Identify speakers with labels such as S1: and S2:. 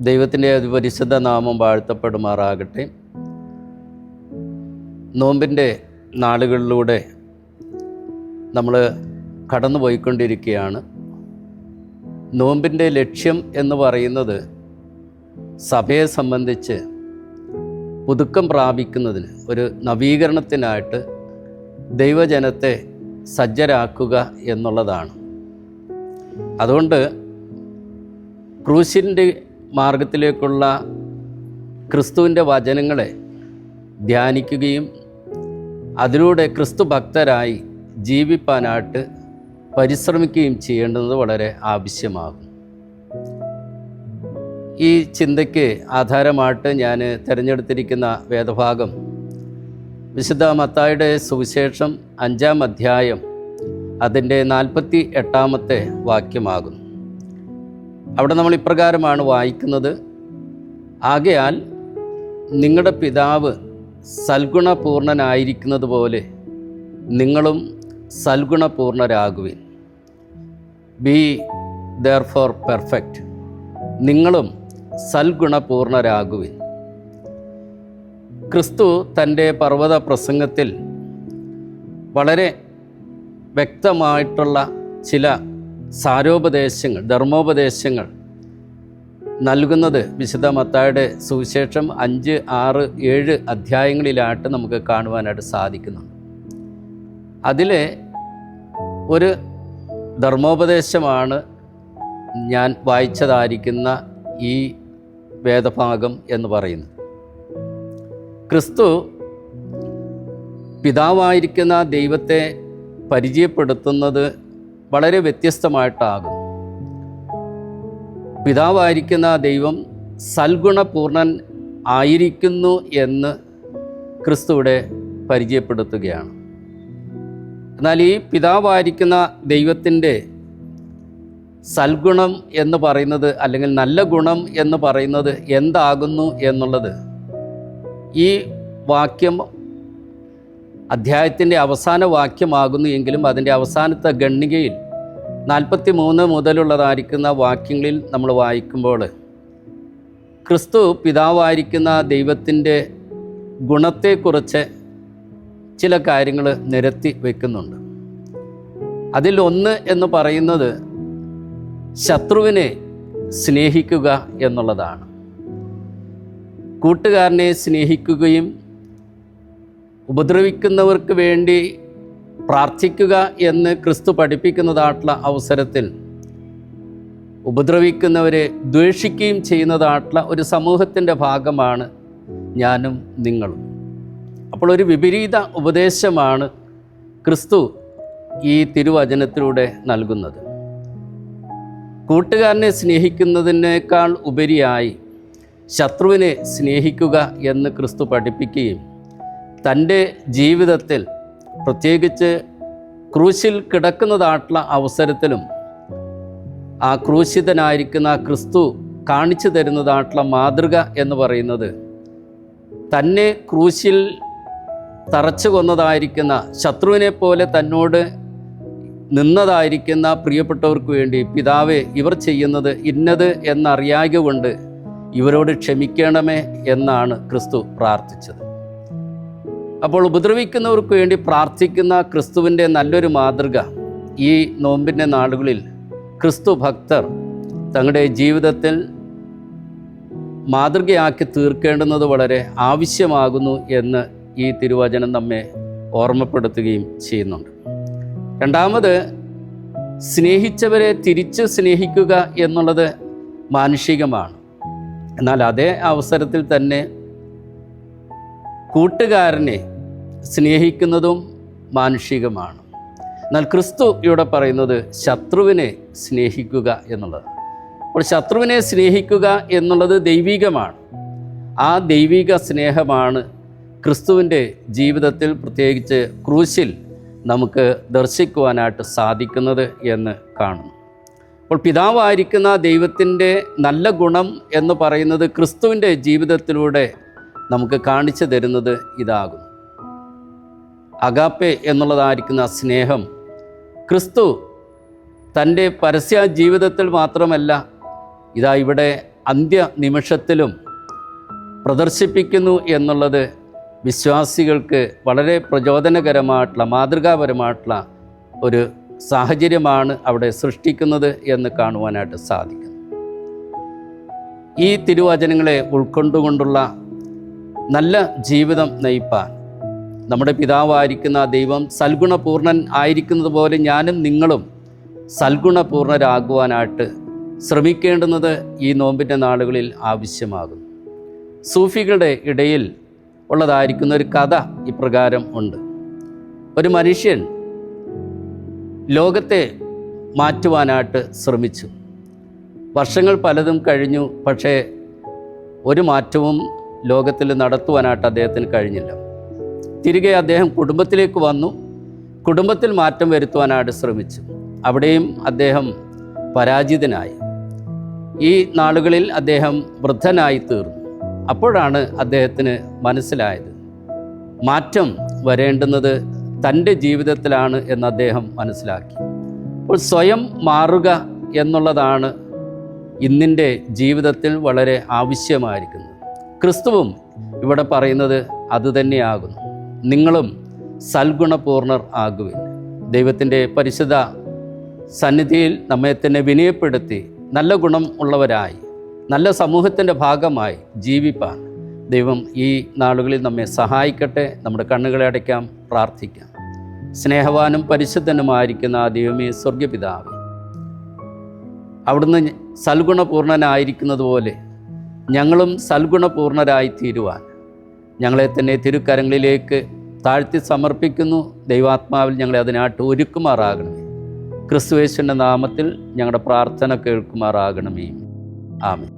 S1: ദൈവത്തിൻ്റെ അതിപരിശുദ്ധ നാമം വാഴ്ത്തപ്പെടുമാറാകട്ടെ. നോമ്പിൻ്റെ നാളുകളിലൂടെ നമ്മൾ കടന്നു പോയിക്കൊണ്ടിരിക്കുകയാണ്. നോമ്പിൻ്റെ ലക്ഷ്യം എന്ന് പറയുന്നത് സഭയെ സംബന്ധിച്ച് പുതുക്കം പ്രാപിക്കുന്നതിന്, ഒരു നവീകരണത്തിനായിട്ട് ദൈവജനത്തെ സജ്ജരാക്കുക എന്നുള്ളതാണ്. അതുകൊണ്ട് ക്രൂശിൻ്റെ മാർഗത്തിലേക്കുള്ള ക്രിസ്തുവിൻ്റെ വചനങ്ങളെ ധ്യാനിക്കുകയും അതിലൂടെ ക്രിസ്തു ഭക്തരായി ജീവിപ്പാനായിട്ട് പരിശ്രമിക്കുകയും ചെയ്യേണ്ടത് വളരെ ആവശ്യമാകും. ഈ ചിന്തയ്ക്ക് ആധാരമായിട്ട് ഞാൻ തിരഞ്ഞെടുത്തിരിക്കുന്ന വേദഭാഗം വിശുദ്ധ മത്തായിയുടെ സുവിശേഷം 5-ാം അധ്യായം അതിൻ്റെ 48-ാമത്തെ വാക്യമാകുന്നു. അവിടെ നമ്മൾ ഇപ്രകാരമാണ് വായിക്കുന്നത്: ആകയാൽ നിങ്ങളുടെ പിതാവ് സൽഗുണപൂർണനായിരിക്കുന്നത് പോലെ നിങ്ങളും സൽഗുണപൂർണരാകുവിൻ. B therefore perfect. നിങ്ങളും സൽഗുണപൂർണരാകുവിൻ. ക്രിസ്തു തൻ്റെ പർവ്വത പ്രസംഗത്തിൽ വളരെ വ്യക്തമായിട്ടുള്ള ചില സാരോപദേശങ്ങൾ, ധർമ്മോപദേശങ്ങൾ നൽകുന്നത് വിശുദ്ധ മത്തായിയുടെ സുവിശേഷം 5, 6, 7 അധ്യായങ്ങളിലായിട്ട് നമുക്ക് കാണുവാനായിട്ട് സാധിക്കുന്നുണ്ട്. അതിലെ ഒരു ധർമ്മോപദേശമാണ് ഞാൻ വായിച്ചതായിരിക്കുന്ന ഈ വേദഭാഗം എന്ന് പറയുന്നത്. ക്രിസ്തു പിതാവായിരിക്കുന്ന ദൈവത്തെ പരിചയപ്പെടുത്തുന്നത് വളരെ വ്യത്യസ്തമായിട്ടാകും. പിതാവായിരിക്കുന്ന ദൈവം സൽഗുണപൂർണൻ ആയിരിക്കുന്നു എന്ന് ക്രിസ്തുവിടെ പരിചയപ്പെടുത്തുകയാണ്. എന്നാൽ ഈ പിതാവായിരിക്കുന്ന ദൈവത്തിൻ്റെ സൽഗുണം എന്ന് പറയുന്നത്, അല്ലെങ്കിൽ നല്ല ഗുണം എന്ന് പറയുന്നത് എന്താകുന്നു എന്നുള്ളത് ഈ വാക്യം അധ്യായത്തിൻ്റെ അവസാന വാക്യമാകുന്നു എങ്കിലും അതിൻ്റെ അവസാനത്തെ ഖണ്ഡികയിൽ 43 മുതലുള്ളതായിരിക്കുന്ന വാക്യങ്ങളിൽ നമ്മൾ വായിക്കുമ്പോൾ ക്രിസ്തു പിതാവായിരിക്കുന്ന ദൈവത്തിൻ്റെ ഗുണത്തെക്കുറിച്ച് ചില കാര്യങ്ങൾ നിരത്തി വയ്ക്കുന്നുണ്ട്. അതിലൊന്ന് എന്ന് പറയുന്നത് ശത്രുവിനെ സ്നേഹിക്കുക എന്നുള്ളതാണ്. കൂട്ടുകാരനെ സ്നേഹിക്കുകയും ഉപദ്രവിക്കുന്നവർക്ക് വേണ്ടി പ്രാർത്ഥിക്കുക എന്ന് ക്രിസ്തു പഠിപ്പിക്കുന്നതായിട്ടുള്ള അവസരത്തിൽ ഉപദ്രവിക്കുന്നവരെ ദ്വേഷിക്കുകയും ചെയ്യുന്നതായിട്ടുള്ള ഒരു സമൂഹത്തിൻ്റെ ഭാഗമാണ് ഞാനും നിങ്ങളും. അപ്പോൾ ഒരു വിപരീത ഉപദേശമാണ് ക്രിസ്തു ഈ തിരുവചനത്തിലൂടെ നൽകുന്നത്. കൂട്ടുകാരനെ സ്നേഹിക്കുന്നതിനേക്കാൾ ഉപരിയായി ശത്രുവിനെ സ്നേഹിക്കുക എന്ന് ക്രിസ്തു പഠിപ്പിക്കുകയും തൻ്റെ ജീവിതത്തിൽ പ്രത്യേകിച്ച് ക്രൂശിൽ കിടക്കുന്നതായിട്ടുള്ള അവസരത്തിലും ആ ക്രൂശിതനായിരിക്കുന്ന ക്രിസ്തു കാണിച്ചു തരുന്നതായിട്ടുള്ള മാതൃക എന്ന് പറയുന്നത് തന്നെ ക്രൂശിൽ തറച്ചു കൊന്നതായിരിക്കുന്ന ശത്രുവിനെ പോലെ തന്നോട് നിന്നതായിരിക്കുന്ന പ്രിയപ്പെട്ടവർക്ക് വേണ്ടി പിതാവേ, ഇവർ ചെയ്യുന്നത് ഇന്നത് എന്നറിയായ കൊണ്ട് ഇവരോട് ക്ഷമിക്കണമേ എന്നാണ് ക്രിസ്തു പ്രാർത്ഥിച്ചത്. അപ്പോൾ ഉപദ്രവിക്കുന്നവർക്ക് വേണ്ടി പ്രാർത്ഥിക്കുന്ന ക്രിസ്തുവിൻ്റെ നല്ലൊരു മാതൃക ഈ നോമ്പിൻ്റെ നാളുകളിൽ ക്രിസ്തു ഭക്തർ തങ്ങളുടെ ജീവിതത്തിൽ മാതൃകയാക്കി തീർക്കേണ്ടുന്നത് വളരെ ആവശ്യമാകുന്നു എന്ന് ഈ തിരുവചനം നമ്മെ ഓർമ്മപ്പെടുത്തുകയും ചെയ്യുന്നുണ്ട്. രണ്ടാമത്, സ്നേഹിച്ചവരെ തിരിച്ച് സ്നേഹിക്കുക എന്നുള്ളത് മാനുഷികമാണ്. എന്നാൽ അതേ അവസരത്തിൽ തന്നെ കൂട്ടുകാരനെ സ്നേഹിക്കുന്നതും മാനുഷികമാണ്. എന്നാൽ ക്രിസ്തു ഇവിടെ പറയുന്നത് ശത്രുവിനെ സ്നേഹിക്കുക എന്നുള്ളത്. അപ്പോൾ ശത്രുവിനെ സ്നേഹിക്കുക എന്നുള്ളത് ദൈവികമാണ്. ആ ദൈവിക സ്നേഹമാണ് ക്രിസ്തുവിൻ്റെ ജീവിതത്തിൽ, പ്രത്യേകിച്ച് ക്രൂശിൽ നമുക്ക് ദർശിക്കുവാനായിട്ട് സാധിക്കുന്നത് എന്ന് കാണുന്നു. അപ്പോൾ പിതാവായിരിക്കുന്ന ദൈവത്തിൻ്റെ നല്ല ഗുണം എന്ന് പറയുന്നത് ക്രിസ്തുവിൻ്റെ ജീവിതത്തിലൂടെ നമുക്ക് കാണിച്ചു തരുന്നത് ഇതാകും. അഗാപ്പെ എന്നുള്ളതായിരിക്കുന്ന സ്നേഹം ക്രിസ്തു തൻ്റെ പരസ്യ ജീവിതത്തിൽ മാത്രമല്ല, ഇതാ ഇവിടെ അന്ത്യനിമിഷത്തിലും പ്രദർശിപ്പിക്കുന്നു എന്നുള്ളത് വിശ്വാസികൾക്ക് വളരെ പ്രചോദനകരമായിട്ടുള്ള മാതൃകാപരമായിട്ടുള്ള ഒരു സാഹചര്യമാണ് അവിടെ സൃഷ്ടിക്കുന്നത് എന്ന് കാണുവാനായിട്ട് സാധിക്കും. ഈ തിരുവചനങ്ങളെ ഉൾക്കൊണ്ടുകൊണ്ടുള്ള നല്ല ജീവിതം നയിപ്പാൻ നമ്മുടെ പിതാവായിരിക്കുന്ന ദൈവം സൽഗുണപൂർണൻ ആയിരിക്കുന്നത് പോലെ ഞാനും നിങ്ങളും സൽഗുണപൂർണരാകുവാനായിട്ട് ശ്രമിക്കേണ്ടുന്നത് ഈ നോമ്പിൻ്റെ നാളുകളിൽ ആവശ്യമാകുന്നു. സൂഫികളുടെ ഇടയിൽ ഉള്ളതായിരിക്കുന്ന ഒരു കഥ ഇപ്രകാരം ഉണ്ട്. ഒരു മനുഷ്യൻ ലോകത്തെ മാറ്റുവാനായിട്ട് ശ്രമിച്ചു. വർഷങ്ങൾ പലതും കഴിഞ്ഞു. പക്ഷേ ഒരു മാറ്റവും ലോകത്തിൽ നടത്തുവാനായിട്ട് അദ്ദേഹത്തിന് കഴിഞ്ഞില്ല. തിരികെ അദ്ദേഹം കുടുംബത്തിലേക്ക് വന്നു. കുടുംബത്തിൽ മാറ്റം വരുത്തുവാനായിട്ട് ശ്രമിച്ചു. അവിടെയും അദ്ദേഹം പരാജിതനായി. ഈ നാളുകളിൽ അദ്ദേഹം വൃദ്ധനായി തീർന്നു. അപ്പോഴാണ് അദ്ദേഹത്തിന് മനസ്സിലായത് മാറ്റം വരേണ്ടുന്നത് തൻ്റെ ജീവിതത്തിലാണ് എന്ന് അദ്ദേഹം മനസ്സിലാക്കി. അപ്പോൾ സ്വയം മാറുക എന്നുള്ളതാണ് ഇന്നിൻ്റെ ജീവിതത്തിൽ വളരെ ആവശ്യമായിരിക്കുന്നത്. ക്രിസ്തുവും ഇവിടെ പറയുന്നത് അതുതന്നെയാകുന്നു. നിങ്ങളും സൽഗുണപൂർണർ ആകുവിൻ. ദൈവത്തിൻ്റെ പരിശുദ്ധ സന്നിധിയിൽ നമ്മെ തന്നെ വിനയപ്പെടുത്തി നല്ല ഗുണം ഉള്ളവരായി നല്ല സമൂഹത്തിൻ്റെ ഭാഗമായി ജീവിപ്പാൻ ദൈവം ഈ നാളുകളിൽ നമ്മെ സഹായിക്കട്ടെ. നമ്മുടെ കണ്ണുകളെ അടയ്ക്കാം, പ്രാർത്ഥിക്കാം. സ്നേഹവാനും പരിശുദ്ധനുമായിരിക്കുന്ന ആ ദൈവമേ, സ്വർഗപിതാവേ, അവിടുന്ന് സൽഗുണപൂർണനായിരിക്കുന്നത് പോലെ ഞങ്ങളും സൽഗുണപൂർണരായി തീരുവാൻ ഞങ്ങളെ തന്നെ തിരുക്കരങ്ങളിലേക്ക് താഴ്ത്തി സമർപ്പിക്കുന്നു. ദൈവാത്മാവിൽ ഞങ്ങളെ അതിനായിട്ട് ഒരുക്കുമാറാകണമേ. ക്രിസ്തുയേശുവിൻ്റെ നാമത്തിൽ ഞങ്ങളുടെ പ്രാർത്ഥന കേൾക്കുമാറാകണമേ. ആമേൻ.